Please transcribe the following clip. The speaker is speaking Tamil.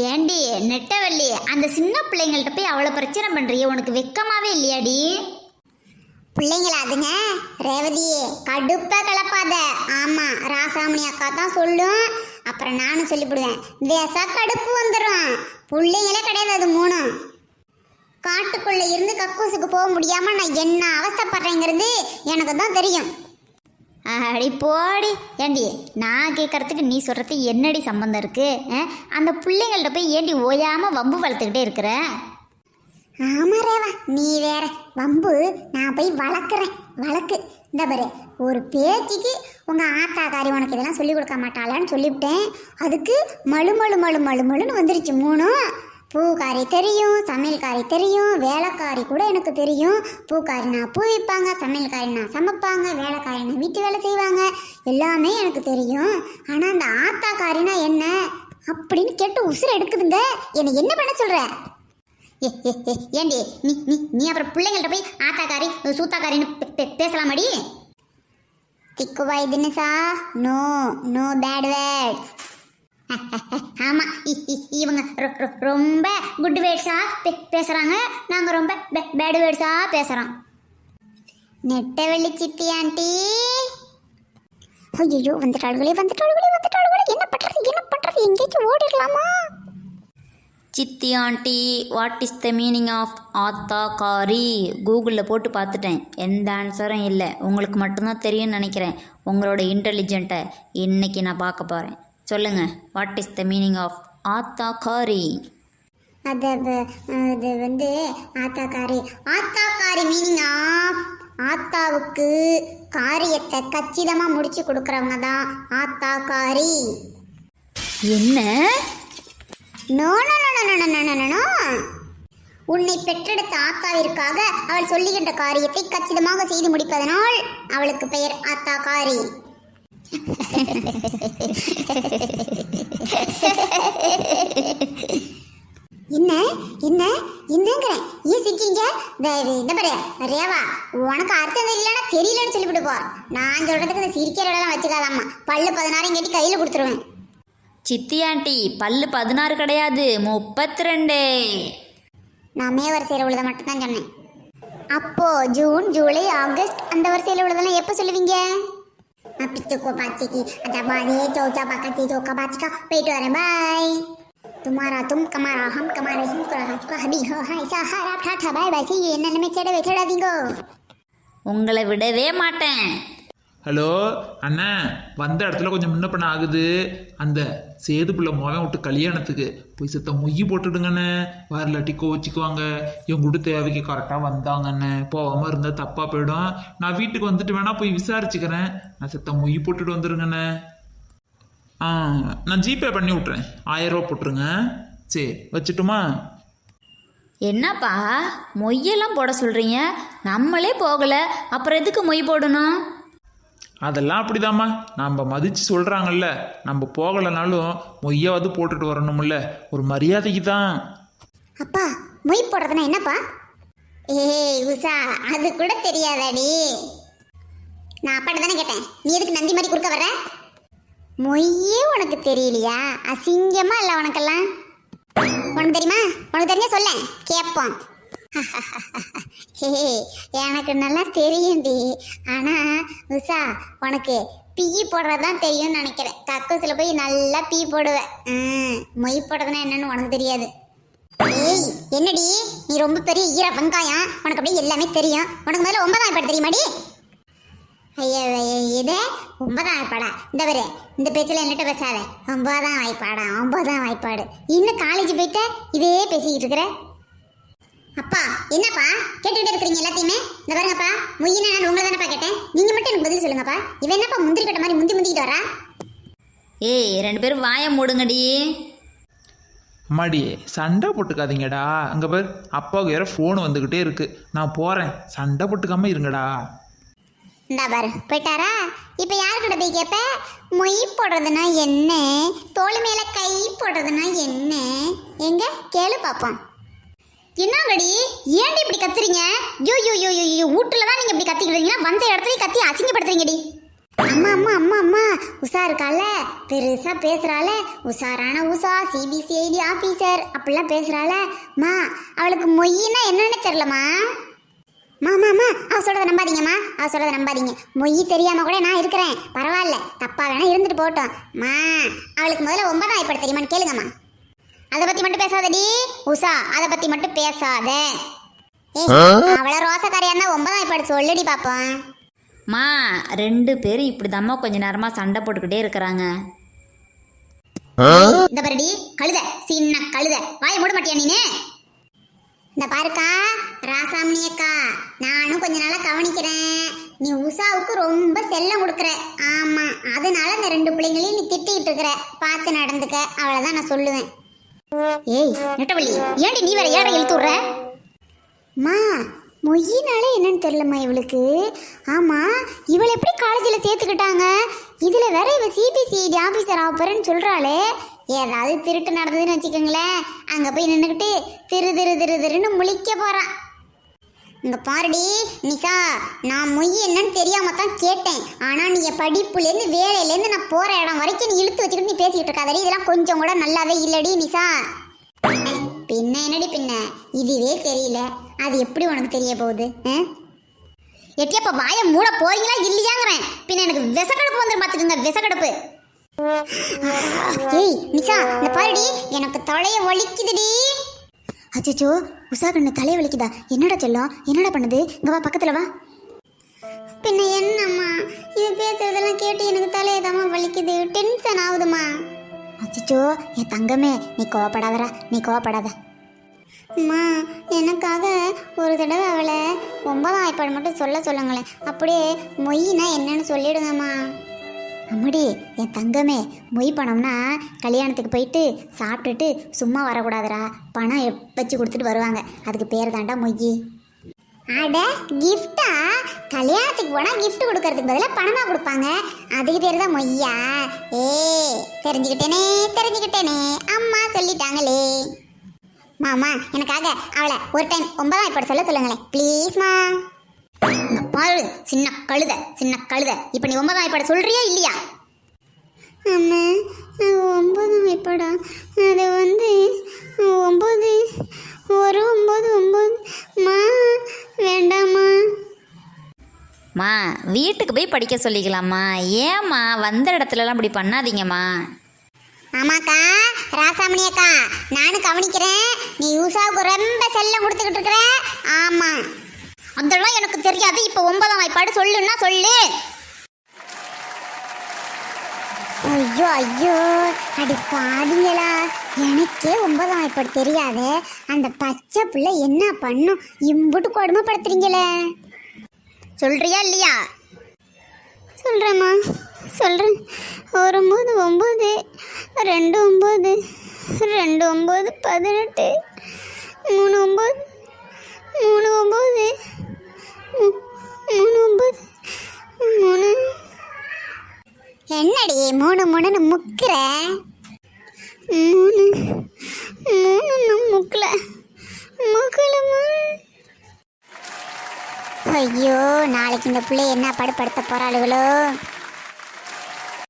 ஏண்டி நெட்டவள்ளி, அந்த சின்ன பிள்ளைங்கள்ட்ட போய் அவ்வளோ பிரச்சனை பண்ணுறிய, உனக்கு வெக்கமாவே இல்லையாடி? பிள்ளைங்களா அதுங்க? ரேவதியே கடுப்ப கலப்பாத. ஆமா, ராசாமணி அக்கா தான் சொல்லும், அப்புறம் நானும் சொல்லிவிடுவேன். வேசா கடுப்பு வந்துடும். பிள்ளைங்களே கிடையாது அது மூணும். காட்டுக்குள்ள இருந்து கக்கூசுக்கு போக முடியாம நான் என்ன அவஸ்தைப்படுறேங்கிறது எனக்கு தான் தெரியும். அடி போடி. ஏண்டி நான் கேட்கறதுக்கு நீ சொல்கிறது என்னடி சம்மந்தம் இருக்குது? அந்த பிள்ளைங்கள்ட்ட போய் ஏண்டி ஓயாமல் வம்பு வளர்த்துக்கிட்டே இருக்கிற? ஆமா ரேவா, நீ வேற வம்பு. நான் போய் வளர்க்குறேன். வழக்கு இந்த பாரு, ஒரு பேச்சுக்கு உங்க ஆத்தாக்காரி உனக்கு இதெல்லாம் சொல்லி கொடுக்க மாட்டாளான்னு சொல்லிவிட்டேன். அதுக்கு மழு மழு மழு மழு மழுன்னு வந்துருச்சு மூணும். பூக்காரி தெரியும், சமையல்காரி தெரியும், வேலைக்காரி கூட எனக்கு தெரியும். பூக்காரினா பூ வைப்பாங்க, சமையல்காரினா சமைப்பாங்க, வேலைக்காரினா வீட்டு வேலை செய்வாங்க, எல்லாமே எனக்கு தெரியும். ஆனால் அந்த ஆத்தாக்காரினா என்ன அப்படின்னு கேட்டு உசுரை எடுக்குதுங்க. என்னை என்ன பண்ண சொல்ற? ஏண்டி நீ நீ நீ அப்புறம் பிள்ளைங்கள்ட்ட போய் ஆத்தாக்காரி சூத்தாக்காரின்னு பேசலாமாடி? திக்குவாய் தினசா, நோ நோ பேட் வேர்ட்ஸ். ஆமாம், இவங்க ரொம்ப குட் வேர்ட்ஸாக பேசுகிறாங்க, நாங்கள் ரொம்ப பேட் வேர்ட்ஸாக பேசுகிறோம். நெட்டவள்ளி சித்தி ஆண்டி. ஐயோ, வந்துட்டாளுகளே. என்ன பண்ணுறது எங்கேயாச்சும் ஓடிடலாமா? சித்தி aunty, what is the meaning of ஆத்தாக்காரி? கூகுளில் போட்டு பார்த்துட்டேன், எந்த ஆன்சரும் இல்லை. உங்களுக்கு மட்டும்தான் தெரியும்னு நினைக்கிறேன். உங்களோட இன்டெலிஜென்ட்டை இன்னைக்கு நான் பார்க்க போகிறேன். சொல்லுங்கள், what is the meaning of ஆத்தாக்காரி? அது வந்து ஆத்தாக்காரி மீனிங் ஆஃப் ஆத்தாவுக்கு காரியத்தை கச்சிதமாக முடிச்சு கொடுக்குறவங்க தான் ஆத்தாக்காரி. என்ன? No no no no no no no. உன்னை பெற்றெடுத்த ஆத்தாவிற்காக அவள் சொல்லுகின்ற காரியத்தை கச்சிதமாக செய்து முடிப்பதனால் அவளுக்கு பெயர் ஆத்தாக்காரி. என்ன என்ன என்னங்கிறேன்? ஏன் சிரிக்கீங்க? இந்த பாரு ரேவா, உனக்கு அர்த்தம் இல்லைன்னா தெரியலன்னு சொல்லிவிட்டு போ. நான் சொல்றதுக்கு இந்த சிரிக்கிறதெல்லாம் வச்சுக்காதாம்மா. பல்லு 16 கேட்டி கையில் கொடுத்துருவேன். சித்தி ஆண்டி, பல்லு 16 கிடையாது, 32. நான் மே வரிசையில் உள்ளதை மட்டும்தான் சொன்னேன். அப்போ ஜூன், ஜூலை, ஆகஸ்ட் அந்த வரிசையில் உள்ளதெல்லாம் எப்போ சொல்லுவீங்க? பிச்சுக்கோ பாச்சிக்கு அதாபாதே சௌச்சா பக்கத்தி சோக்கா பாச்சிக்கா. போயிட்டு வரேன், பாய். तुम्हारा तुम कमारा हम कमारे हम का हबी हो हाय सहारा ठाठा बाय बाय सी என்னமே சேடவே சேடாதீங்க. உங்களை விடவே மாட்டேன். ஹலோ அண்ணா, வந்த இடத்துல கொஞ்சம் முன்ன பண்ண ஆகுது. அந்த சேது பிள்ளை மோகம் விட்டு கல்யாணத்துக்கு போய் செத்த மொய் போட்டுடுங்கண்ணே. வரலாட்டி கோச்சிக்குவாங்க. என் கூட தேவைக்கு கரெக்டாக வந்தாங்கண்ணே. போகாமல் இருந்தால் தப்பாக போயிடும். நான் வீட்டுக்கு வந்துட்டு வேணா போய் விசாரிச்சுக்கிறேன். நான் செத்த மொய் போட்டுட்டு வந்துடுங்கண்ணே. நான் ஜிபே பண்ணி விட்றேன். 1000 ரூபா போட்டுருங்க. சரி, வச்சுட்டுமா? என்னப்பா மொய்யெல்லாம் போட சொல்கிறீங்க? நம்மளே போகலை, அப்புறம் எதுக்கு மொய் போடணும்? அதெல்லாம் அப்படிதாம்மா, நம்ம மதித்து சொல்கிறாங்கல்ல. நம்ம போகலைனாலும் மொய்யாவது போட்டுட்டு வரணும்ல, ஒரு மரியாதைக்கு தான். அப்பா, மொய் போடுறதுனா என்னப்பா? ஏய் உஷா, அது கூட தெரியாதாடி? நான் அப்பாட்ட தானே கேட்டேன், நீ எதுக்கு நந்தி மாதிரி குறுக்க வர? மொய்யே உனக்கு தெரியலையா? அசிங்கமா இல்லை உனக்கெல்லாம்? உனக்கு தெரியுமா? உனக்கு தெரிஞ்சா சொல்ல கேட்போம். எனக்கு நல்லா தெரியும்டி. ஆனால் உஷா, உனக்கு பீ போடுறதான் தெரியும்னு நினைக்கிறேன். கக்கூசில் போய் நல்லா பீ போடுவேன். மொய் போடுறதுன்னா என்னன்னு உனக்கு தெரியாது. ஏய் என்னடி, நீ ரொம்ப பெரிய ஈர வெங்காயம், உனக்கு அப்படியே எல்லாமே தெரியும். உனக்கு முதல்ல 9ஆம் வாய்ப்பாடு தெரியுமாடி? ஐயா இது 9ஆம் வாய்ப்பாடா? இந்த வரு இந்த பேச்சில் என்னட்ட பேசாத. 9ஆம் வாய்ப்பாடா? 9ஆம் வாய்ப்பாடு. இன்னும் காலேஜ் போயிட்ட இதே பேசிக்கிட்டு இருக்கிற. அப்பா என்னப்பா கேட்டுக்கிட்டே இருக்கிறீங்க எல்லாத்தையுமே? இந்த பாருங்கப்பா, மொய்யினா நான் உங்களை தானப்பா கேட்டேன். நீங்கள் மட்டும் எனக்கு பதில் சொல்லுங்கப்பா. இவன் என்னப்பா முந்திரி கட்ட மாதிரி முந்திக்கிட்டு வரா? ஏய், 2 பேரும் வாயை மூடுங்கடி. அம்மாடி, சண்டை போட்டுக்காதீங்கடா. அங்கே பேர் அப்பாவுக்கு வேற ஃபோன் வந்துக்கிட்டே இருக்கு. நான் போகிறேன், சண்டை போட்டுக்காம இருங்கடா. இந்தா பாரு போயிட்டாரா? இப்போ யாருக்கிட்ட போய் கேட்ப? மொய் போடுறதுனா என்ன, தோல் மேலே கை போடுறதுனா என்ன? எங்க கேளு பார்ப்போம். என்னங்கடி, ஏன்டி இப்படி கத்துறீங்க? யோ யோ யோ யோ வீட்டில் தான் நீங்கள் இப்படி கத்திக்கிட்டீங்கன்னா வந்த இடத்துலையும் கத்தி அசிங்கப்படுத்துறீங்கடி. அம்மா அம்மா அம்மா அம்மா உஷா இருக்கால பெருசா பேசுறாள, உஷாரான உஷா சிபிசிஐடி ஆபீசர் அப்படிலாம் பேசுறாள. மா அவளுக்கு மொய்யினா என்னன்னு தெரியலம்மா. மாமா அவ சொல்றத நம்பாதீங்கம்மா, அவ சொல்றத நம்பாதீங்க. மொய் தெரியாம கூட நான் இருக்கிறேன், பரவாயில்ல, தப்பா வேணா இருந்துட்டு போட்டோம். மா அவளுக்கு முதல்ல 9ஆம் வாய்ப்பாடு தெரியுமான்னு கேளுங்கம்மா. அதை பத்தி மட்டும் பேசாதடி உஷா, அதை பத்தி மட்டும் பேசாத. அவள ரோசக்காரியா இருந்தா 9ஆம் வாய்ப்பாடு சொல்லுடி பாப்போம். மா 2 பேரும் இப்படி தாம்மா கொஞ்ச நேரமாக சண்டை போட்டுக்கிட்டே இருக்கிறாங்க. இந்த பரடி கழுத, சின்ன கழுத, வாயை மூட மாட்டியா நீனு? இந்த பாருக்கா ராசாமணி அக்கா, நானும் கொஞ்ச நாளா கவனிக்கிறேன், நீ உஷாவுக்கு ரொம்ப செல்லம் கொடுக்குற. ஆமா, அதனால இந்த 2 பிள்ளைங்களையும் நீ திட்டிக்கிட்டு இருக்கிற. பார்த்து நடந்துக்க, அவ்வளவுதான் நான் சொல்லுவேன். ஏய் நெட்டவள்ளி, ஏன்டி நீ வேற ஏற இழுத்து விடுற? மா மொய்யினால என்னன்னு தெரியலம்மா இவளுக்கு. ஆமா, இவளை எப்படி காலேஜில் சேர்த்துக்கிட்டாங்க? இதுல வேற இவ சிபிசிஐடி ஆபீசர் ஆப்பறன்னு சொல்றாளே. ஏதாவது திருட்டு நடந்ததுன்னு வச்சுக்கோங்களேன், அங்க போய் நின்றுக்கிட்டு திரு திரு திரு திருன்னு முழிக்க போறான். இங்க பாருடி நிஷா, நான் மொய் என்னன்னு தெரியாம தான் கேட்டேன். ஆனா நீ படிப்புலேருந்து வேலையிலேருந்து நான் போற இடம் வரைக்கும் நீ இழுத்து வச்சுக்கிட்டு நீ பேசிக்கிட்டு இருக்காதடி. இதெல்லாம் கொஞ்சம் கூட நல்லாவே இல்லடி நிஷா. பின்ன என்னடி பின்ன, இதுவே தெரியல, அது எப்படி உனக்கு தெரிய போகுது? எட்டியப்ப வாயை மூட போறீங்களா இல்லையாங்கிறேன். பின்ன எனக்கு விசக்கடுப்பு வந்துடும் பார்த்துக்குங்க, விசக்கடுப்பு. ஏய் நிஷா, இந்த பாருடி எனக்கு தலைய வலிக்குதுடி. அச்சோ உஷா கண்ணு தலையை வலிக்குதா? என்னடா செல்லம், என்னடா பண்ணுது? இங்க வா, பக்கத்துல வா. பின்ன என்னம்மா, இது பேசுறதெல்லாம் கேட்டு எனக்கு தலையதாம்மா வலிக்குது, டென்ஷன் ஆகுதுமா. அச்சோ என் தங்கமே, நீ கோவப்படாதடா, நீ கோவப்படாத. அம்மா எனக்காக ஒரு தடவை அவளை 9ஆம் வாய்ப்பாடு மட்டும் சொல்லுங்களேன், அப்படியே மொய்னா என்னன்னு சொல்லிடுங்கம்மா. அம்மாடி என் தங்கமே, மொய் பணம்னா கல்யாணத்துக்கு போயிட்டு சாப்பிட்டுட்டு சும்மா வரக்கூடாதுடா. பணம் வச்சு கொடுத்துட்டு வருவாங்க, அதுக்கு பேர் தாண்டா மொய். அட கிஃப்டா? கல்யாணத்துக்கு போனா கிஃப்ட் கொடுக்கறதுக்கு பதிலாக பணமா கொடுப்பாங்க, அதுக்கு பேர் தான் மொய்யா? தெரிஞ்சுக்கிட்டேனே, அம்மா சொல்லிட்டாங்களே. மாமா எனக்காக அவளை ஒரு டைம் 9ஆம் வாய்ப்பாடு சொல்லுங்களேன் ப்ளீஸ்மா. பாரு சின்ன கழுத, சின்ன கழுத, இப்போ நீ 9ஆம் வாய்ப்பாடு சொல்றியா இல்லையா? அம்மா 9ஆம் வாய்ப்பாடா? அது வந்து 9 ஒரு 9 மா வேண்டாமா? மா வீட்டுக்கு போய் படிக்க சொல்லிக்கலாம்மா, ஏம்மா வந்த இடத்துலலாம் இப்படி பண்ணாதீங்கம்மா. ஆமாக்கா ராசாமணி அக்கா, நானும் கவனிக்கிறேன், நீ உஷாவுக்கு ரொம்ப செல்லம் கொடுத்துக்கிட்டு இருக்கிற. ஆமா, அதெல்லாம் எனக்கு தெரியாது. இப்போ 9ஆம் வாய்ப்பாடு சொல்லுன்னா சொல்லு. ஐயோ ஐயோ, அடி பாதிங்களா, எனக்கே 9ஆம் வாய்ப்பாடு தெரியாது, அந்த பச்சை பிள்ளை என்ன பண்ணும்? இம்புட்டு கொடுமைப்படுத்துறீங்களே. சொல்றியா இல்லையா? சொல்கிறேம்மா, சொல்கிறேன். 1 9 9 2 9 2 9 18 3 9 3 9 3 9 3. என்னடி 3 3ன்னு முக்கிற? 3 3 முக்கலம்மா. ஐயோ, நாளைக்கு இந்த பிள்ளை என்ன படுத்த போறாளுகளோ?